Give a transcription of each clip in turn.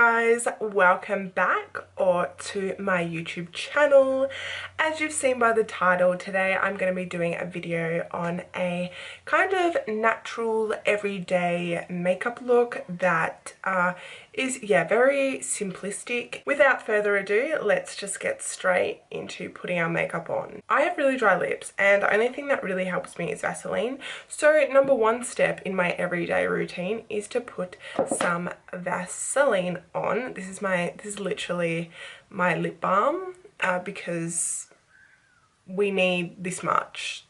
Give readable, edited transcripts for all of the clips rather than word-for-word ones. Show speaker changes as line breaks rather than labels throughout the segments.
guys, welcome back to my YouTube channel. As you've seen by the title, today I'm going to be doing a video on a kind of natural everyday makeup look that is very simplistic. Without further ado, let's just get straight into putting our makeup on. I have really dry lips and the only thing that really helps me is Vaseline. So number one step in my everyday routine is to put some Vaseline on. This is literally my lip balm because we need this much,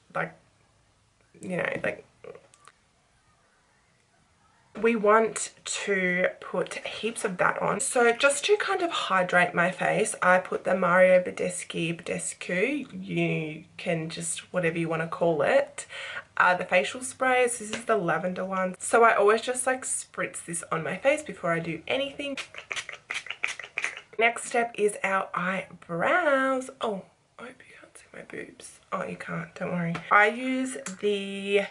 we want to put heaps of that on. So just to kind of hydrate my face, I put the Mario Badescu, you can just whatever you want to call it, the facial sprays. This is the lavender one. So I always just like spritz this on my face before I do anything. Next step is our eyebrows. Oh, I hope you can't see my boobs. Oh, you can't, don't worry. I use the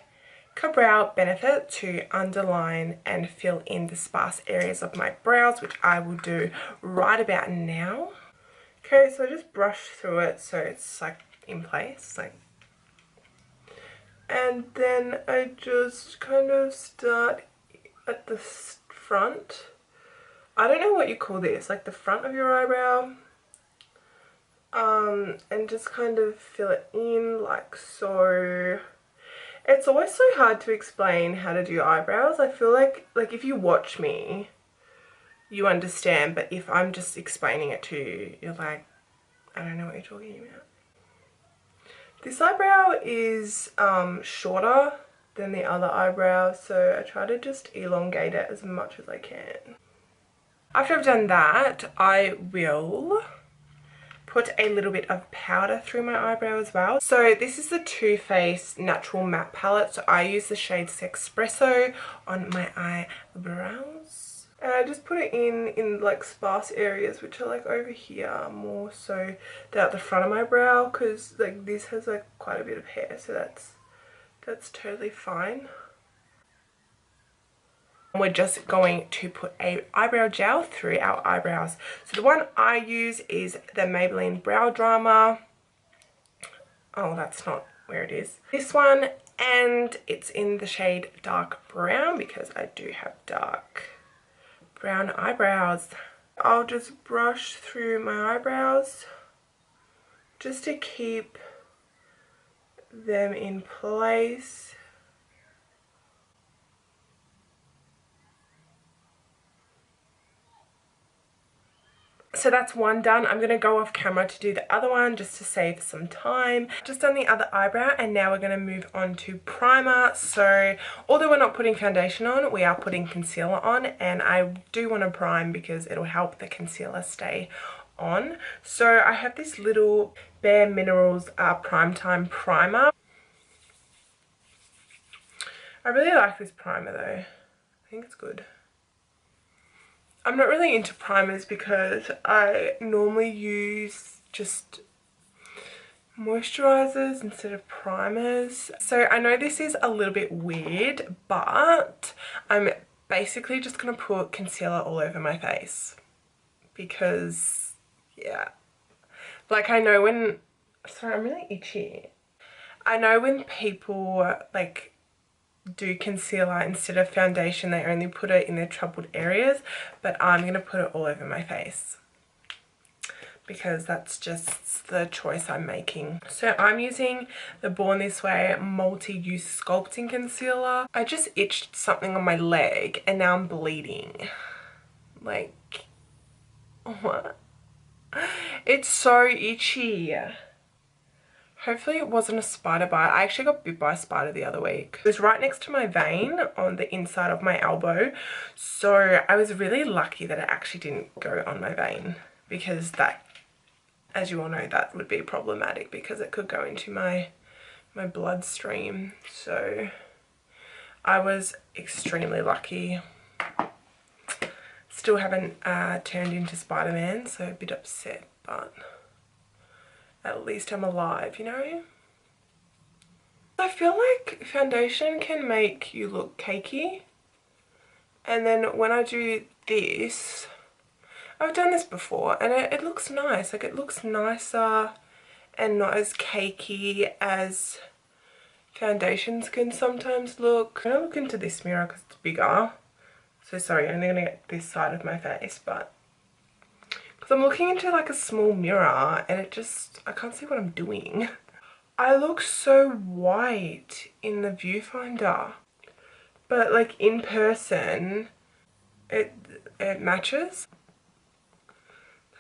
Ka-Brow Benefit to underline and fill in the sparse areas of my brows, which I will do right about now. Okay, so I just brush through it so it's like in place, and then I just kind of start at the front. I don't know what you call this, like the front of your eyebrow, and just kind of fill it in like so. It's always so hard to explain how to do eyebrows. I feel like if you watch me, you understand, but if I'm just explaining it to you, you're like, I don't know what you're talking about. This eyebrow is shorter than the other eyebrow, so I try to just elongate it as much as I can. After I've done that, I will put a little bit of powder through my eyebrow as well. So this is the Too Faced Natural Matte Palette. So I use the shade Sexpresso on my eyebrows. And I just put it in like sparse areas, which are like over here more so than at the front of my brow, because like this has like quite a bit of hair, so that's totally fine. We're just going to put a eyebrow gel through our eyebrows. So the one I use is the Maybelline Brow Drama. Oh, that's not where it is. This one, and it's in the shade Dark Brown because I do have dark brown eyebrows. I'll just brush through my eyebrows just to keep them in place. So that's one done. I'm going to go off camera to do the other one just to save some time. Just done the other eyebrow, and now we're going to move on to primer. So although we're not putting foundation on, we are putting concealer on, and I do want to prime because it'll help the concealer stay on. So I have this little Bare Minerals Prime Time primer. I really like this primer though. I think it's good. I'm not really into primers because I normally use just moisturizers instead of primers. So I know this is a little bit weird, but I'm basically just going to put concealer all over my face because, yeah. Like I know when, sorry, I'm really itchy. I know when people like do concealer instead of foundation, they only put it in their troubled areas, but I'm going to put it all over my face because that's just the choice I'm making. So I'm using the Born This Way Multi-Use Sculpting Concealer. I just itched something on my leg and now I'm bleeding. Like, what? It's so itchy. Hopefully it wasn't a spider bite. I actually got bit by a spider the other week. It was right next to my vein on the inside of my elbow. So I was really lucky that it actually didn't go on my vein, because that, as you all know, that would be problematic because it could go into my bloodstream. So I was extremely lucky. Still haven't turned into Spider-Man, so a bit upset, but at least I'm alive, you know? I feel like foundation can make you look cakey, and then when I do this, I've done this before and it looks nice. Like, it looks nicer and not as cakey as foundations can sometimes look. I'm gonna look into this mirror because it's bigger. So sorry, I'm only gonna get this side of my face, but because I'm looking into like a small mirror and I can't see what I'm doing. I look so white in the viewfinder, but like in person, it matches.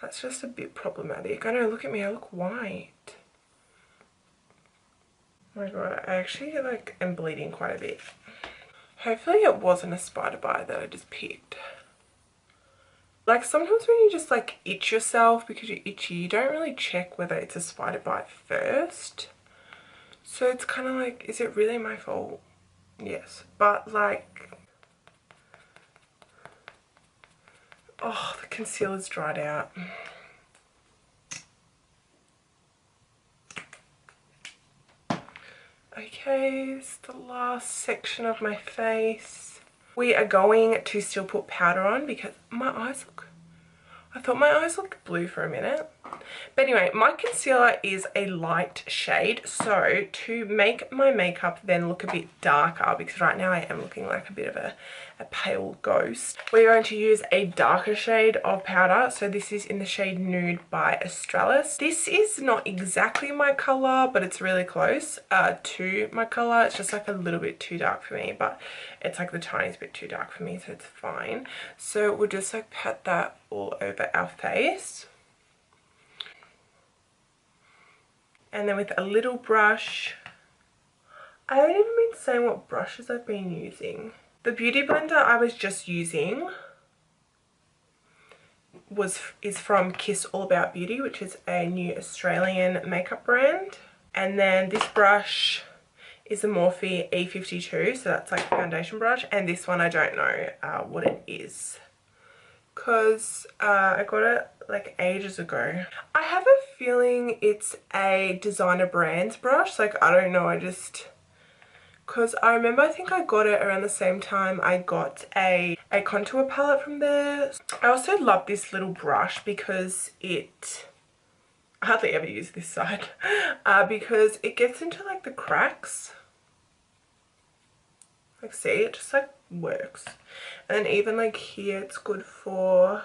That's just a bit problematic. I know, look at me, I look white. Oh my god, I actually like am bleeding quite a bit. Hopefully it wasn't a spider bite that I just picked. Like sometimes when you just like itch yourself because you're itchy, you don't really check whether it's a spider bite first. So it's kind of like, is it really my fault? Yes, but like, oh, the concealer's dried out. Okay, this is the last section of my face. We are going to still put powder on because I thought my eyes looked blue for a minute. But anyway, my concealer is a light shade, so to make my makeup then look a bit darker, because right now I am looking like a bit of a pale ghost, we're going to use a darker shade of powder. So this is in the shade Nude by Australis. This is not exactly my colour, but it's really close to my colour. It's just like a little bit too dark for me, but it's like the tiniest bit too dark for me, so it's fine. So we'll just like pat that all over our face. And then with a little brush, I haven't even been saying what brushes I've been using. The beauty blender I was just using is from Kiss All About Beauty, which is a new Australian makeup brand. And then this brush is a Morphe E52, so that's like a foundation brush. And this one I don't know what it is, because I got it like ages ago. I have a feeling it's a designer brands brush. Like, I don't know, because I remember I think I got it around the same time I got a contour palette from there. I also love this little brush because I hardly ever use this side because it gets into like the cracks. Like, see, it just like works. And then even like here it's good for,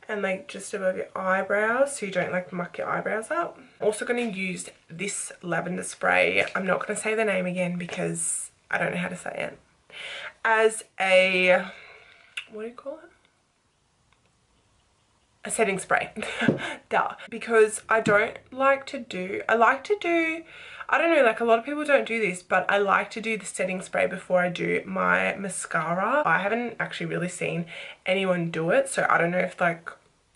and like just above your eyebrows, so you don't like muck your eyebrows up. Also going to use this lavender spray. I'm not going to say the name again because I don't know how to say it. As a, what do you call it? A setting spray. Duh. Because I like to do, I don't know, like a lot of people don't do this, but I like to do the setting spray before I do my mascara. I haven't actually really seen anyone do it, so I don't know if like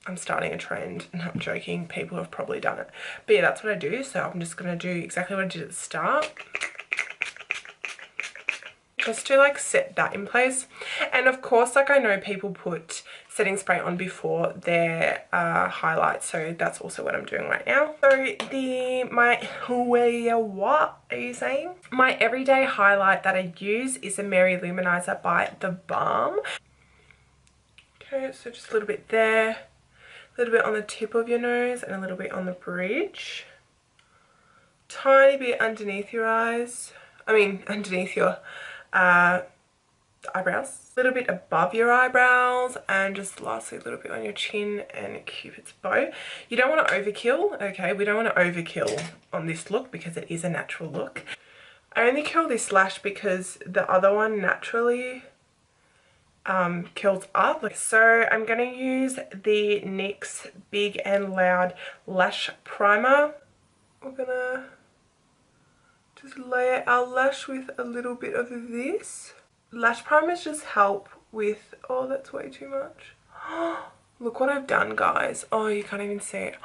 I'm starting a trend. No, I'm joking, people have probably done it. But yeah, that's what I do, so I'm just going to do exactly what I did at the start, just to like set that in place. And of course, like I know people put setting spray on before their highlights, so that's also what I'm doing right now. So what are you saying? My everyday highlight that I use is the Mary Luminizer by The Balm. Okay, so just a little bit there, a little bit on the tip of your nose, and a little bit on the bridge. Tiny bit underneath your eyes. Underneath your eyebrows, a little bit above your eyebrows, and just lastly a little bit on your chin and Cupid's bow. You don't want to overkill, okay? We don't want to overkill on this look because it is a natural look. I only curl this lash because the other one naturally curls up. So I'm going to use the NYX Big and Loud Lash Primer. We're going to just layer our lash with a little bit of this. Lash primers just help with, oh, that's way too much. Look what I've done, guys. Oh, you can't even see it.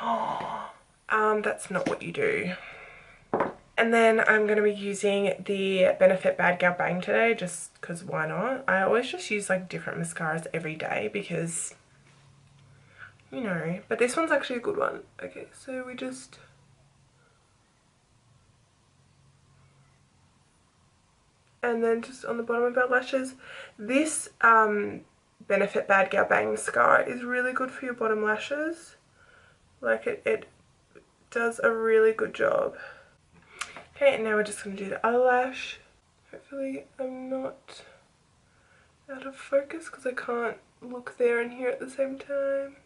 That's not what you do. And then I'm going to be using the Benefit Bad Gal Bang today, just because why not? I always just use like different mascaras every day because, you know, but this one's actually a good one. Okay, so we just, and then just on the bottom of our lashes, this Benefit Bad Gal Bang Mascara is really good for your bottom lashes. Like it does a really good job. Okay, and now we're just going to do the other lash. Hopefully I'm not out of focus because I can't look there and here at the same time.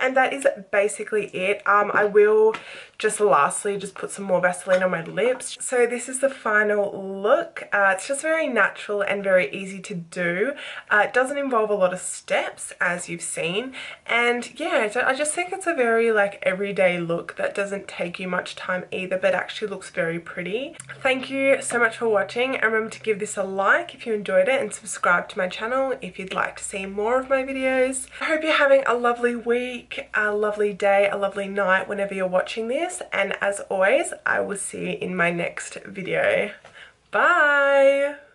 And that is basically it. I will just lastly just put some more Vaseline on my lips. So this is the final look. It's just very natural and very easy to do. It doesn't involve a lot of steps, as you've seen. And yeah, I just think it's a very like everyday look that doesn't take you much time either, but actually looks very pretty. Thank you so much for watching. And remember to give this a like if you enjoyed it and subscribe to my channel if you'd like to see more of my videos. I hope you're having a lovely week, a lovely day, a lovely night whenever you're watching this, and as always I will see you in my next video. Bye!